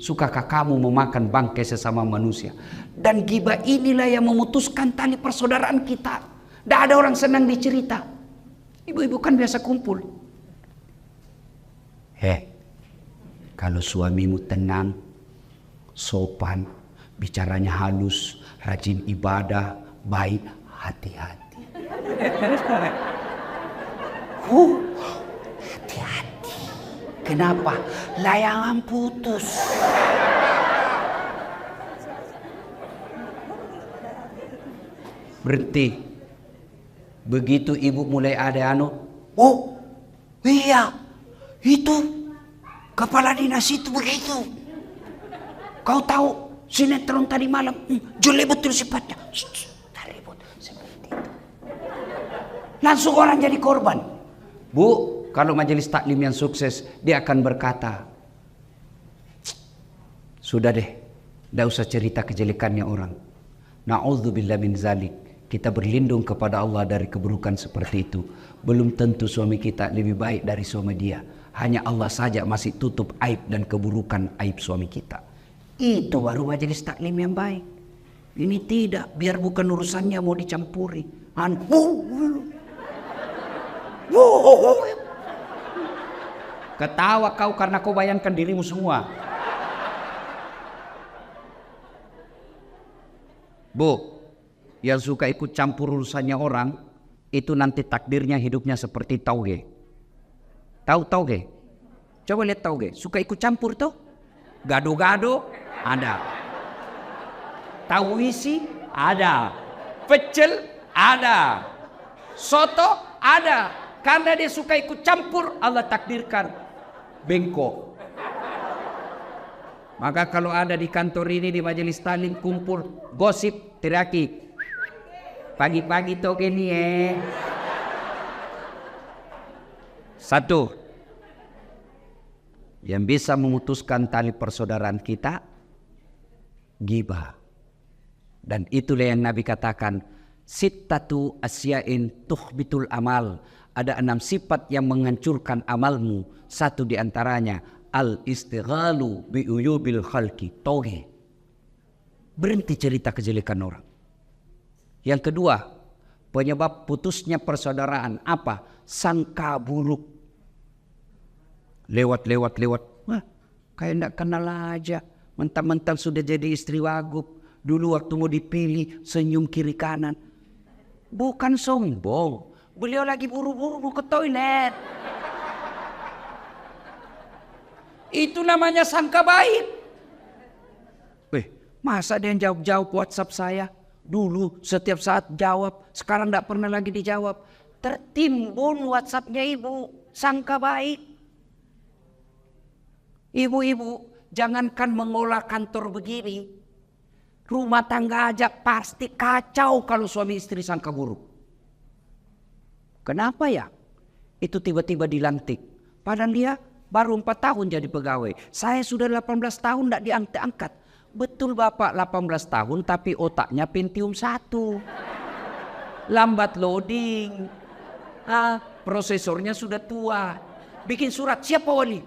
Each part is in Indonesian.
Sukakah kamu memakan bangkai sesama manusia? Dan ghibah inilah yang memutuskan tali persaudaraan kita. Tidak ada orang senang dicerita. Ibu-ibu kan biasa kumpul. Kalau suamimu tenang, sopan, bicaranya halus, rajin ibadah, baik, hati-hati. Hati-hati. Kenapa? Layangan putus. Berhenti. Begitu ibu mulai ada oh iya, itu kepala dinas itu begitu. Kau tahu sinetron tadi malam, jelek betul sifatnya. Tak ribut seperti itu. Langsung orang jadi korban. Bu, kalau majelis taklim yang sukses, dia akan berkata, sudah deh, tidak usah cerita kejelekannya orang. Na'udzubillah min zalik. Kita berlindung kepada Allah dari keburukan seperti itu. Belum tentu suami kita lebih baik dari suami dia. Hanya Allah saja masih tutup aib dan keburukan aib suami kita. Itu baru majelis taklim yang baik. Ini tidak, biar bukan urusannya mau dicampuri. Ketawa kau karena kau bayangkan dirimu semua. Bu, yang suka ikut campur urusannya orang, itu nanti takdirnya hidupnya seperti tauge. Tahu tauge? Coba lihat tauge. Suka ikut campur tuh? Gado-gado ada. Tahu isi ada. Pecel ada. Soto ada. Karena dia suka ikut campur, Allah takdirkan bengkok. Maka kalau ada di kantor ini, di majelis taklim kumpul gosip, teriaki, pagi-pagi toke nih Satu, yang bisa memutuskan tali persaudaraan kita, ghibah. Dan itulah yang Nabi katakan, sittatu asya'in tuhbitul amal. Ada 6 sifat yang menghancurkan amalmu. Satu diantaranya, al-istighalu bi'uyubil khalqi, toge. Berhenti cerita kejelekan orang. Yang kedua, penyebab putusnya persaudaraan apa? Sangka buruk. Lewat. Wah, kayak enggak kenal aja. Mentang-mentang sudah jadi istri wagub. Dulu waktu mau dipilih, senyum kiri kanan. Bukan sombong. Beliau lagi buru-buru mau ke toilet. Itu namanya sangka baik. Masa dia jawab WhatsApp saya? Dulu setiap saat jawab, sekarang tidak pernah lagi dijawab. Tertimbun WhatsAppnya ibu, sangka baik. Ibu-ibu, jangankan mengolah kantor begini, rumah tangga aja pasti kacau kalau suami istri sangka buruk. Kenapa ya? Itu tiba-tiba dilantik. Padahal dia baru 4 tahun jadi pegawai. Saya sudah 18 tahun tidak diangkat-angkat. Betul Bapak 18 tahun tapi otaknya Pentium 1. Lambat loading. Prosesornya sudah tua. Bikin surat, siapa wali?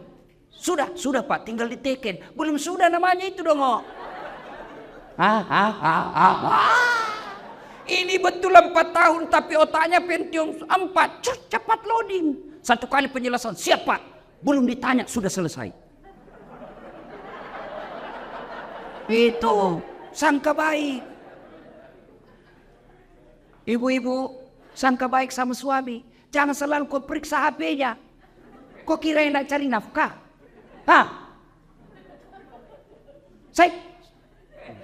Sudah Pak, tinggal diteken. Belum sudah namanya itu dong. Ini betul 4 tahun tapi otaknya Pentium 4. Cepat loading. 1 kali penjelasan, siap Pak. Belum ditanya, sudah selesai. Itu sangka baik. Ibu-ibu, sangka baik sama suami. Jangan selalu kau periksa HP-nya. Kau kira yang nak cari nafkah?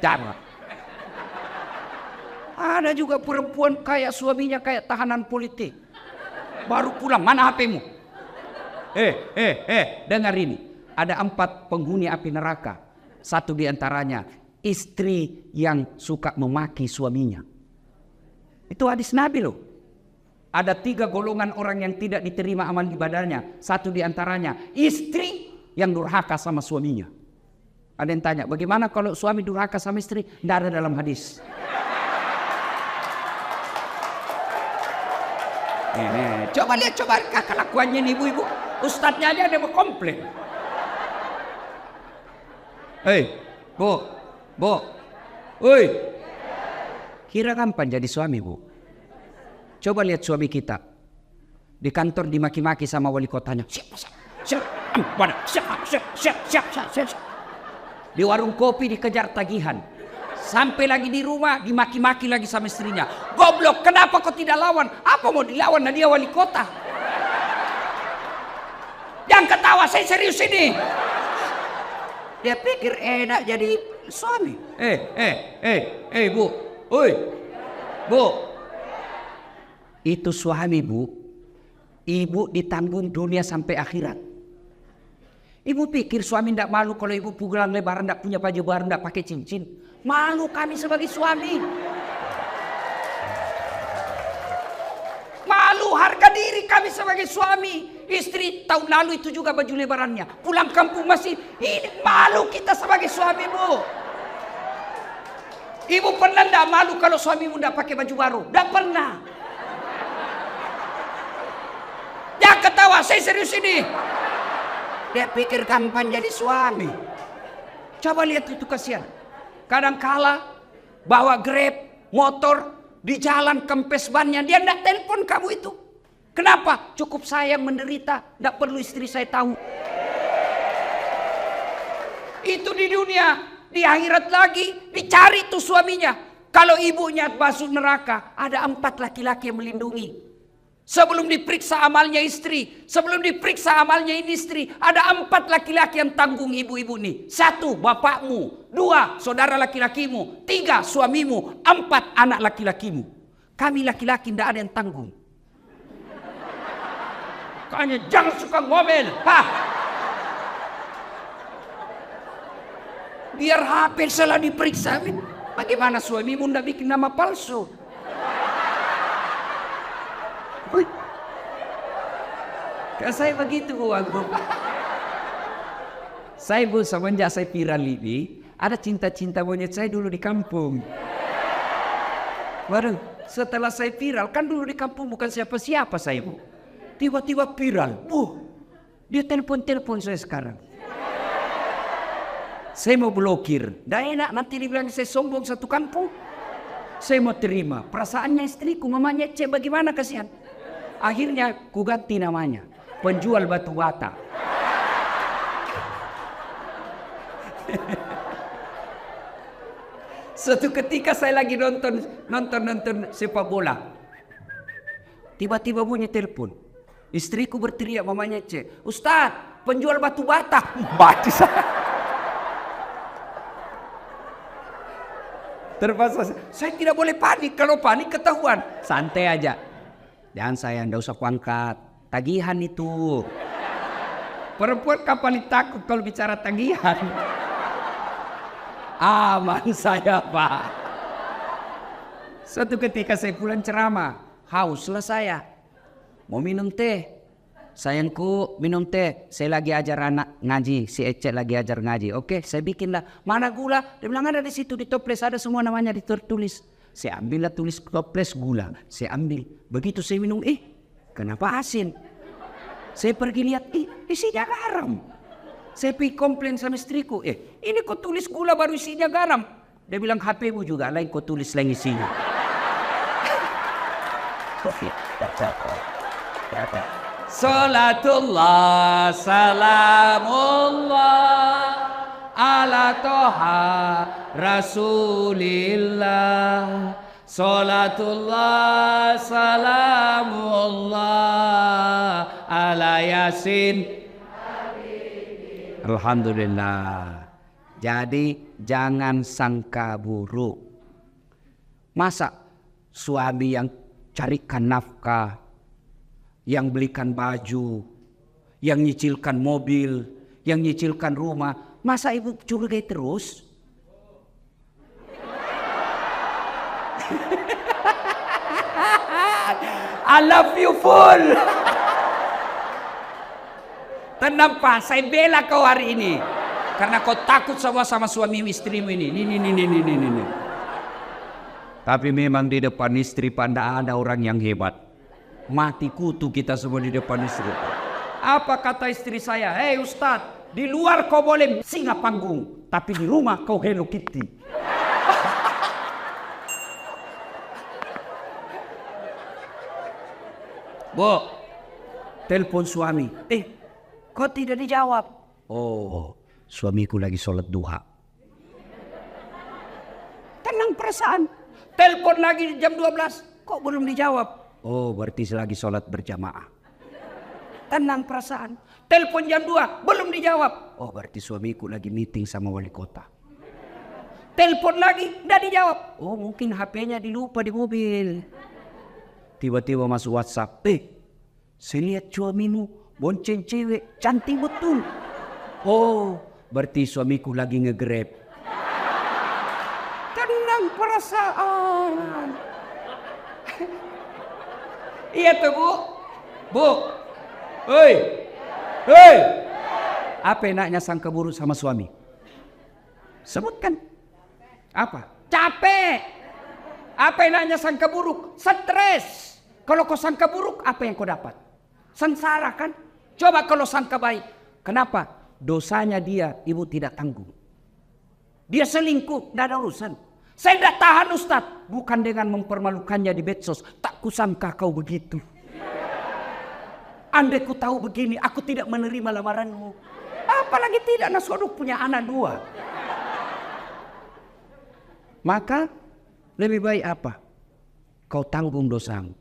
Darah. Ada juga perempuan kayak suaminya kayak tahanan politik. Baru pulang, mana HP-mu? Dengar ini. Ada 4 penghuni api neraka. 1 diantaranya istri yang suka memaki suaminya. Itu hadis Nabi loh. Ada 3 golongan orang yang tidak diterima amal ibadahnya. 1 diantaranya istri yang durhaka sama suaminya. Ada yang tanya, bagaimana kalau suami durhaka sama istri? Tidak ada dalam hadis. Coba lihat, kelakuannya nih ibu-ibu. Ustadznya aja ada komplain. Hei, Bu, Bu, woi. Kira kapan jadi suami, Bu? Coba lihat suami kita. Di kantor dimaki-maki sama wali kotanya. Siap. Di warung kopi dikejar tagihan. Sampai lagi di rumah dimaki-maki lagi sama istrinya. Goblok, kenapa kau tidak lawan? Apa mau dilawan? Nah, dia wali kota. Jangan ketawa, saya serius ini. Dia pikir enak jadi suami. Bu. Oi. Bu. Itu suami, Bu. Ibu ditanggung dunia sampai akhirat. Ibu pikir suami tidak malu kalau ibu pulang lebaran tidak punya baju baru, tidak pakai cincin. Malu kami sebagai suami. Malu harga diri kami sebagai suami. Istri tahun lalu itu juga baju lebarannya. Pulang kampung masih ini, malu kita sebagai suami, Bu. Ibu pernah tidak malu kalau suamimu tidak pakai baju baru? Tidak pernah. Jangan ketawa, saya serius ini. Dia pikir kapan jadi suami. Coba lihat itu, kasihan. Kadang kala bawa Grab, motor, di jalan kempes bannya, dia tidak telepon kamu itu. Kenapa? Cukup saya yang menderita, tidak perlu istri saya tahu. Itu di dunia, di akhirat lagi dicari tuh suaminya. Kalau ibunya masuk neraka, ada 4 laki-laki yang melindungi. Sebelum diperiksa amalnya istri, sebelum diperiksa amalnya ini istri, ada 4 laki-laki yang tanggung ibu-ibu nih. 1, bapakmu. 2, saudara laki-lakimu. 3, suamimu. 4, anak laki-lakimu. Kami laki-laki tidak ada yang tanggung. Makanya jangan suka ngomel. Biar HP salah diperiksa. Bagaimana suamimu tidak bikin nama palsu? Saya begitu, Bu. Saya, Bu, semenjak saya viral ini, ada cinta-cinta monyet saya dulu di kampung. Baru setelah saya viral, kan dulu di kampung bukan siapa-siapa saya, Bu. Tiba-tiba viral, Bu. Dia telepon saya sekarang. Saya mau blokir. Dah enak, nanti dibilang saya sombong satu kampung. Saya mau terima. Perasaannya istriku, mamanya cek bagaimana, kasihan. Akhirnya ku ganti namanya. Penjual batu bata. Suatu ketika saya lagi nonton sepak bola. Tiba-tiba bunyi telepon. Istriku berteriak, mamanya cek, Ustaz, penjual batu bata. Mati saya. Terpaksa saya tidak boleh panik. Kalau panik ketahuan. Santai aja. Jangan sayang, tidak usah kuangkat. Tagihan itu. Perempuan kapan takut kalau bicara tagihan? Aman saya, Pak. Suatu ketika saya pulang ceramah, hauslah saya. Mau minum teh. Sayangku, minum teh. Saya lagi ajar anak ngaji. Si Ece lagi ajar ngaji. Oke, saya bikinlah. Mana gula? Dia bilang ada di situ, di toples ada semua namanya ditulis. Saya ambillah tulis toples gula. Saya ambil. Begitu saya minum, kenapa asin? Saya pergi lihat, isinya garam. Saya pergi komplain sama istriku, ini kok tulis gula baru isinya garam. Dia bilang HP-mu juga lain kok tulis lain isinya. Salatullah salamullah ala toha rasulillah. Salatullah salamullah ala yasin. Alhamdulillah. Jadi jangan sangka buruk. Masa suami yang carikan nafkah, yang belikan baju, yang nyicilkan mobil, yang nyicilkan rumah, masa ibu curigai terus? I love you full. Tenang, Pak, saya bela kau hari ini. Karena kau takut sama suami istrimu ini. Ini. Tapi memang di depan istri Pak, ada orang yang hebat. Mati kutu kita semua di depan istri. Apa kata istri saya? Hei Ustadz, Di luar kau boleh singa panggung, tapi di rumah kau Hello Kitty. Bu, telepon suami. Kok tidak dijawab? Oh, suamiku lagi sholat duha. Tenang perasaan. Telepon lagi jam 12. Kok belum dijawab? Oh, berarti lagi sholat berjamaah. Tenang perasaan. Telepon jam 2. Belum dijawab. Oh, berarti suamiku lagi meeting sama wali kota. Telepon lagi. Tidak dijawab. Oh, mungkin HP-nya dilupa di mobil. Tiba-tiba masuk WhatsApp. Saya lihat suamimu bonceng cewek. Cantik betul. Oh, berarti suamiku lagi nge-Grab. Tenang perasaan. Iya tuh, Bu. Bu. Hei. Apa enaknya sangka buruk sama suami? Sebutkan. Apa? Capek. Apa enaknya sangka buruk? Stres. Kalau kau sangka buruk, apa yang kau dapat? Sengsara kan? Coba kalau sangka baik. Kenapa? Dosanya dia, ibu tidak tanggung. Dia selingkuh, tidak ada urusan. Saya tidak tahan Ustaz. Bukan dengan mempermalukannya di medsos. Tak kusangka kau begitu. Andai ku tahu begini, aku tidak menerima lamaranmu. Apalagi tidak, Nasoduk punya anak 2. Maka lebih baik apa? Kau tanggung dosamu.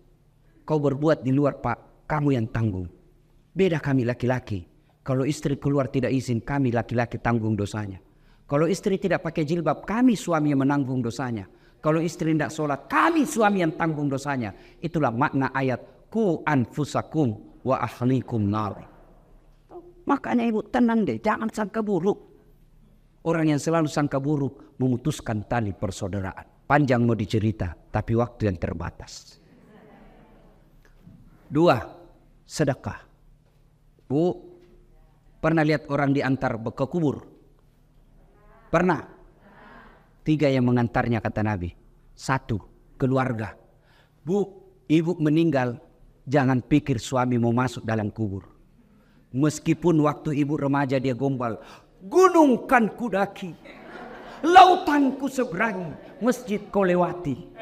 Kau berbuat di luar Pak, kamu yang tanggung. Beda kami laki-laki. Kalau istri keluar tidak izin, kami laki-laki tanggung dosanya. Kalau istri tidak pakai jilbab, kami suami yang menanggung dosanya. Kalau istri tidak sholat, kami suami yang tanggung dosanya. Itulah makna ayat ku anfusakum wa ahlikum nar. Makanya ibu tenang deh, jangan sangka buruk. Orang yang selalu sangka buruk memutuskan tali persaudaraan. Panjang mau dicerita, tapi waktu yang terbatas. 2. Sedekah. Bu, pernah lihat orang diantar ke kubur? Pernah? 3 yang mengantarnya kata Nabi. 1. Keluarga. Bu, ibu meninggal, jangan pikir suami mau masuk dalam kubur. Meskipun waktu ibu remaja dia gombal, gunung kan kudaki, lautan ku seberangi, masjid kau lewati.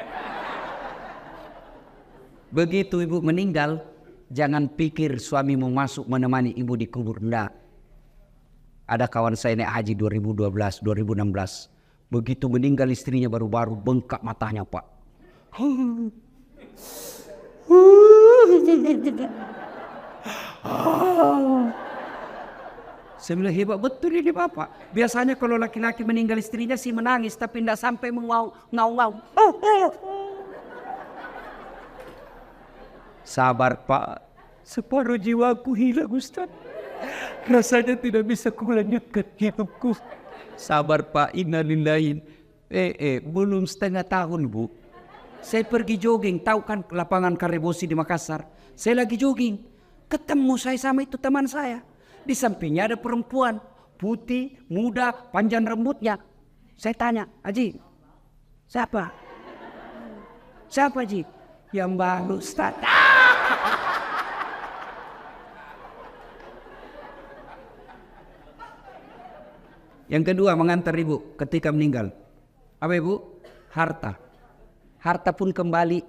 Begitu ibu meninggal, jangan pikir suami mau masuk menemani ibu di kubur. Enggak. Ada kawan saya naik haji 2012, 2016. Begitu meninggal istrinya baru-baru bengkak matanya Pak. Saya bilang hebat betul ini Bapak. Biasanya kalau laki-laki meninggal istrinya sih menangis, tapi tidak sampai ngau-ngau. Sabar Pak, separuh jiwaku hilang Ustaz. Rasanya tidak bisa kulanjutkan hidupku. Sabar Pak, innalillahi. Belum setengah tahun Bu. Saya pergi jogging, tahu kan lapangan Karebosi di Makassar. Saya lagi jogging, ketemu saya sama itu teman saya. Di sampingnya ada perempuan, putih, muda, panjang rambutnya. Saya tanya, Haji, siapa? Siapa Haji? Yang baru Ustaz. Yang kedua mengantar ibu ketika meninggal. Apa ibu? Harta. Harta pun kembali.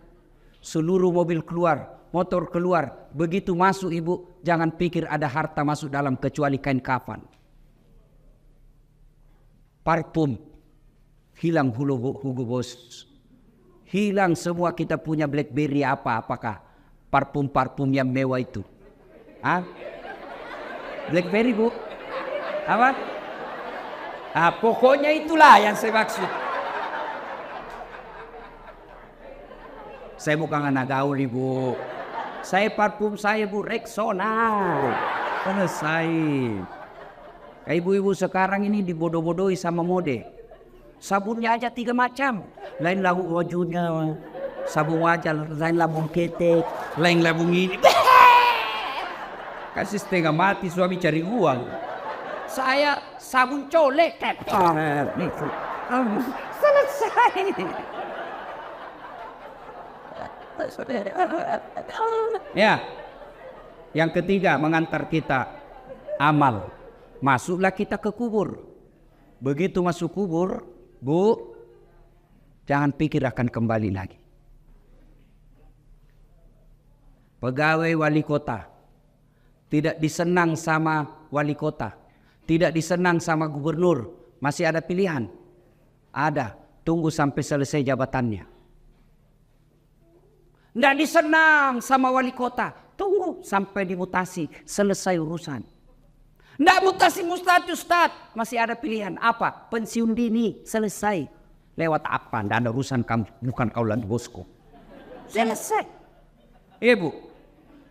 Seluruh mobil keluar, motor keluar. Begitu masuk ibu, jangan pikir ada harta masuk dalam kecuali kain kafan. Parfum. Hilang Hugo Boss. Hilang semua kita punya BlackBerry apakah parfum-parfum yang mewah itu. BlackBerry Bu? Apa? Pokoknya itulah yang saya maksud. Saya bukan anak gaul Ibu. Saya parfum saya Bu Rexona. Selesai. Kayak ibu-ibu sekarang ini dibodoh-bodohi sama mode. Sabunnya aja 3 macam. Lain labu wajunya, sabun wajah, lain labung ketek, lain labung ini. Kasih setengah mati suami cari uang. Saya sabun colek. Selesai. Ya. Yang ketiga mengantar kita amal. Masuklah kita ke kubur. Begitu masuk kubur, Bu, jangan pikir akan kembali lagi. Pegawai wali kota tidak disenang sama wali kota, tidak disenang sama gubernur, masih ada pilihan? Ada, tunggu sampai selesai jabatannya. Tidak disenang sama wali kota, tunggu sampai dimutasi, selesai urusan. Tidak mutasi Ustaz, masih ada pilihan. Apa? Pensiun dini, selesai. Lewat apa? Tidak ada urusan kamu, bukan kau lagi bosku. Selesai. Ibu,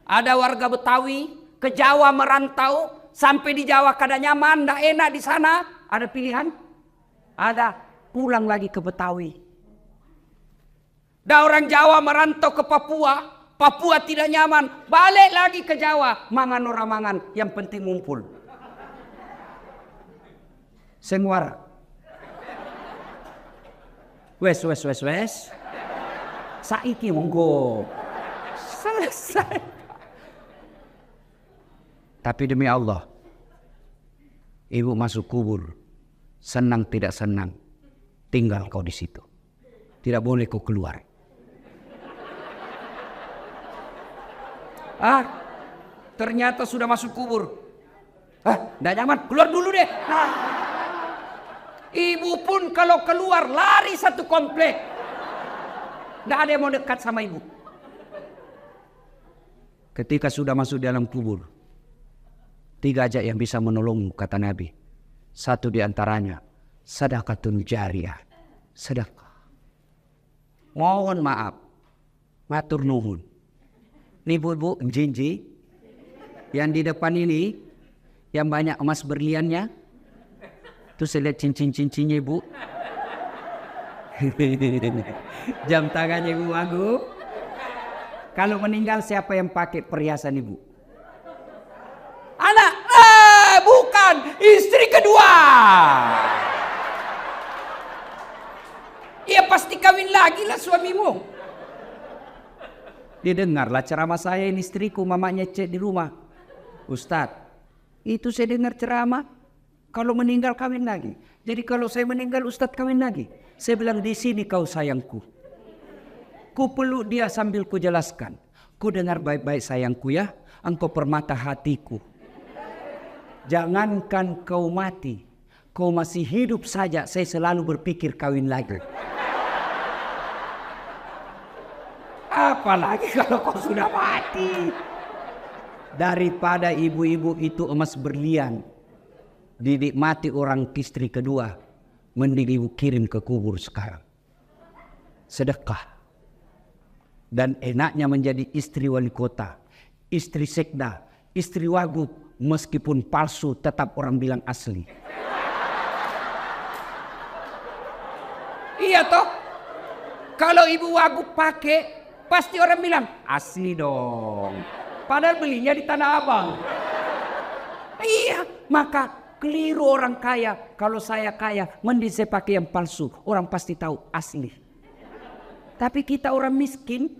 ada warga Betawi ke Jawa merantau, sampai di Jawa kada nyaman, tidak enak di sana. Ada pilihan? Ada, pulang lagi ke Betawi. Ada orang Jawa merantau ke Papua, Papua tidak nyaman, balik lagi ke Jawa. Mangan orang mangan, yang penting ngumpul. Senguara. Wes. Saiki monggo. Selesai. Tapi demi Allah, ibu masuk kubur, senang tidak senang, tinggal kau di situ. Tidak boleh kau keluar. Ternyata sudah masuk kubur. Tidak nyaman, keluar dulu deh. Ibu pun kalau keluar lari satu komplek. Tidak ada yang mau dekat sama ibu. Ketika sudah masuk dalam kubur, 3 aja yang bisa menolongmu, kata Nabi. 1 di antaranya, sedekatun jariyah, sedekah. Mohon maaf, matur nuhun. Ini bu, jinji, yang di depan ini, yang banyak emas berliannya, itu saya lihat cincin-cincinnya ibu. Jam tangannya ibu Agu. Kalau meninggal siapa yang pakai perhiasan ibu? Anak, bukan, istri kedua. Ia pasti kawin lagi lah suamimu. Dia dengarlah ceramah saya, ini istriku, mamanya cek di rumah. Ustadz, itu saya dengar ceramah, kalau meninggal kawin lagi. Jadi kalau saya meninggal Ustadz kawin lagi. Saya bilang, di sini kau sayangku. Ku peluk dia sambil ku jelaskan. Ku dengar baik-baik sayangku ya, engkau permata hatiku. Jangankan kau mati, kau masih hidup saja saya selalu berpikir kawin lagi. Apalagi kalau kau sudah mati. Daripada ibu-ibu itu emas berlian dinikmati orang istri kedua, mending ibu kirim ke kubur sekarang. Sedekah. Dan enaknya menjadi istri wali kota, istri sekda, istri wagub, meskipun palsu tetap orang bilang asli. Iya toh? Kalau ibu wagub pakai, pasti orang bilang asli dong. Padahal belinya di Tanah Abang. Iya, maka keliru orang kaya. Kalau saya kaya, mending saya pakai yang palsu. Orang pasti tahu asli. Tapi kita orang miskin,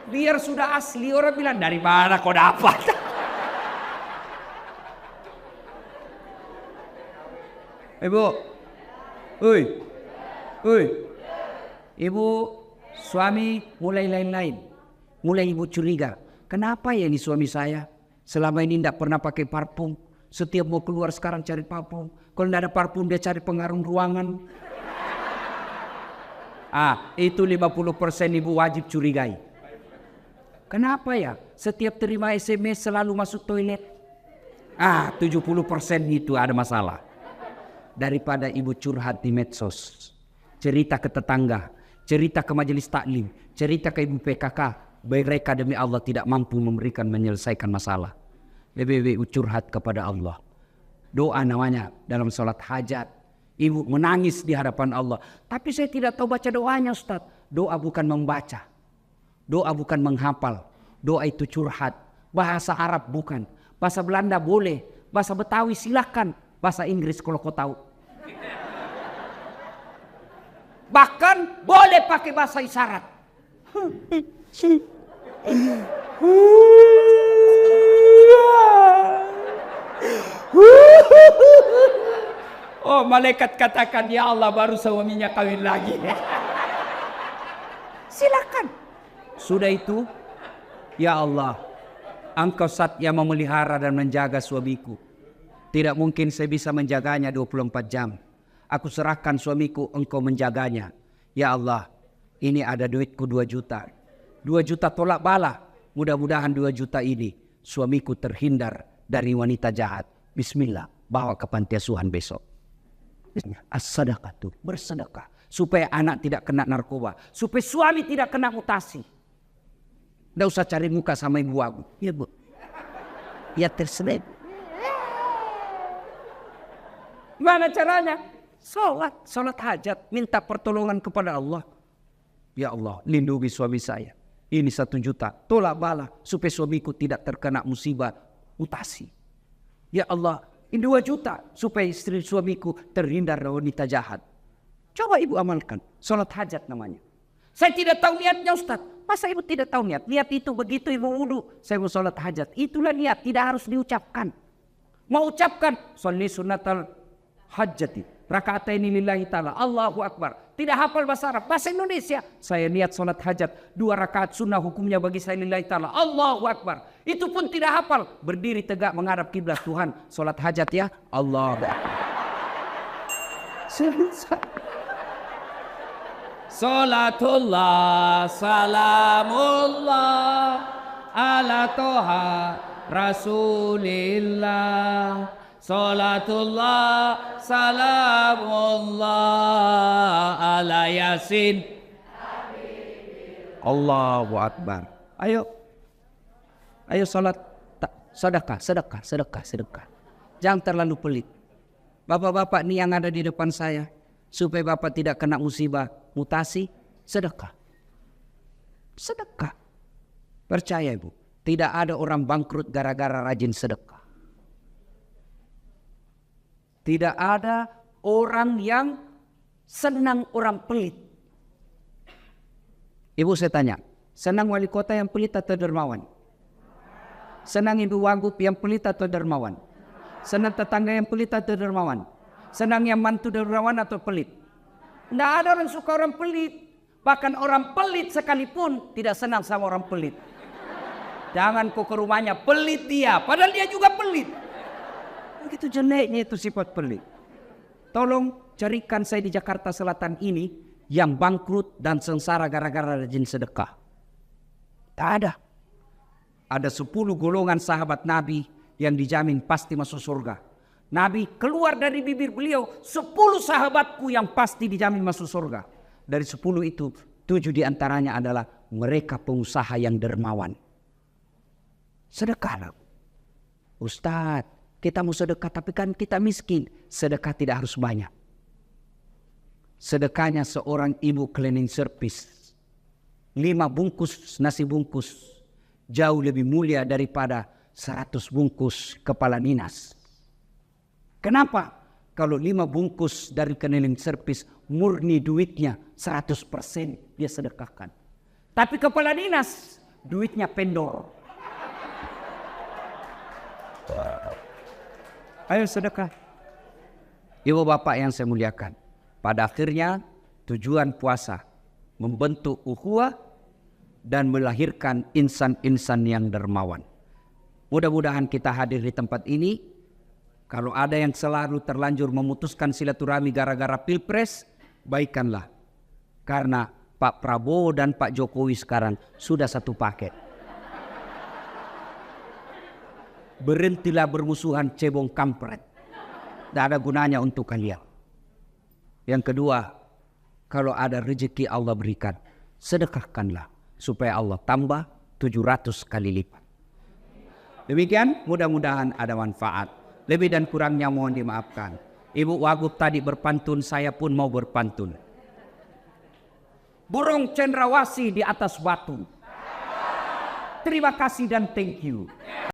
biar sudah asli orang bilang dari mana kau dapat? Ibu, ibu, suami mulai lain-lain, mulai ibu curiga. Kenapa ya ini suami saya? Selama ini tidak pernah pakai parfum. Setiap mau keluar sekarang cari parfum. Kalau tidak ada parfum dia cari pengaruh ruangan. Itu 50% ibu wajib curigai. Kenapa ya? Setiap terima SMS selalu masuk toilet. 70% itu ada masalah. Daripada ibu curhat di medsos, cerita ke tetangga, cerita ke majelis taklim, cerita ke ibu PKK, mereka demi Allah tidak mampu menyelesaikan masalah. Lebih curhat kepada Allah. Doa namanya dalam sholat hajat. Ibu menangis di hadapan Allah. Tapi saya tidak tahu baca doanya Ustaz. Doa bukan membaca. Doa bukan menghafal. Doa itu curhat. Bahasa Arab bukan. Bahasa Belanda boleh. Bahasa Betawi silakan. Bahasa Inggris kalau kau tahu. Bahkan boleh pakai bahasa isyarat. Oh, malaikat katakan, ya Allah, baru suaminya kawin lagi. Silakan. Sudah itu, ya Allah, Engkau zat yang memelihara dan menjaga suamiku. Tidak mungkin saya bisa menjaganya 24 jam. Aku serahkan suamiku, Engkau menjaganya. Ya Allah, ini ada duitku 2 juta. 2 juta tolak bala. Mudah-mudahan 2 juta ini suamiku terhindar dari wanita jahat. Bismillah, bawa ke panti asuhan besok. As-sadaqah tuh, bersedekah. Supaya anak tidak kena narkoba. Supaya suami tidak kena mutasi. Tidak usah cari muka sama ibu aku. Ya bu. Ya terserah. Gimana caranya? Sholat hajat. Minta pertolongan kepada Allah. Ya Allah, lindungi suami saya. Ini 1 juta. Tolak bala. Supaya suamiku tidak terkena musibah mutasi. Ya Allah, ini 2 juta. Supaya istri suamiku terhindar dari wanita jahat. Coba ibu amalkan. Sholat hajat namanya. Saya tidak tahu niatnya Ustaz. Masa ibu tidak tahu niat? Niat itu begitu ibu wudu. Saya mau sholat hajat. Itulah niat. Tidak harus diucapkan. Mau ucapkan. Sholli sunnatal hajjati. Raka'ataini lillahi ta'ala. Allahu Akbar. Tidak hafal bahasa Arab. Bahasa Indonesia. Saya niat sholat hajat. 2 rakaat sunnah hukumnya bagi saya lillahi ta'ala. Allahu Akbar. Itu pun tidak hafal. Berdiri tegak menghadap kiblat. Tuhan, sholat hajat ya. Allahu Akbar. Selesai. Salatullah, salamullah, ala toha rasulillah. Salatullah, salamullah, ala yasin. Allahu Akbar. Ayo salat, sedekah. Jangan terlalu pelit. Bapak-bapak nih yang ada di depan saya, supaya bapak tidak kena musibah mutasi, sedekah. Percaya ibu, tidak ada orang bangkrut gara-gara rajin sedekah. Tidak ada orang yang senang orang pelit. Ibu saya tanya, senang wali kota yang pelit atau dermawan? Senang ibu wagub yang pelit atau dermawan? Senang tetangga yang pelit atau dermawan? Senang yang mantu dermawan atau pelit? Tidak ada orang suka orang pelit. Bahkan orang pelit sekalipun tidak senang sama orang pelit. Jangan kau ke rumahnya, pelit dia. Padahal dia juga pelit. Begitu jeleknya itu sifat pelit. Tolong carikan saya di Jakarta Selatan ini yang bangkrut dan sengsara gara-gara rajin sedekah. Tak ada. Ada 10 golongan sahabat Nabi yang dijamin pasti masuk surga. Nabi keluar dari bibir beliau 10 sahabatku yang pasti dijamin masuk surga. Dari 10 itu 7 diantaranya adalah mereka pengusaha yang dermawan. Sedekahlah. Ustaz, kita mau sedekah tapi kan kita miskin. Sedekah tidak harus banyak. Sedekahnya seorang ibu cleaning service. 5 bungkus nasi bungkus. Jauh lebih mulia daripada 100 bungkus kepala dinas. Kenapa? Kalau 5 bungkus dari cleaning service murni duitnya 100% dia sedekahkan. Tapi kepala dinas duitnya pendor. Ayo sedekah. Ibu bapak yang saya muliakan. Pada akhirnya tujuan puasa membentuk ukhuwah dan melahirkan insan-insan yang dermawan. Mudah-mudahan kita hadir di tempat ini. Kalau ada yang selalu terlanjur memutuskan silaturahmi gara-gara pilpres, baikkanlah. Karena Pak Prabowo dan Pak Jokowi sekarang sudah satu paket. Berhentilah bermusuhan cebong kampret. Tidak ada gunanya untuk kalian. Yang kedua, kalau ada rezeki Allah berikan, sedekahkanlah. Supaya Allah tambah 700 kali lipat. Demikian, mudah-mudahan ada manfaat. Lebih dan kurangnya mohon dimaafkan. Ibu Wagub tadi berpantun, saya pun mau berpantun. Burung cendrawasih di atas batu. Terima kasih dan thank you.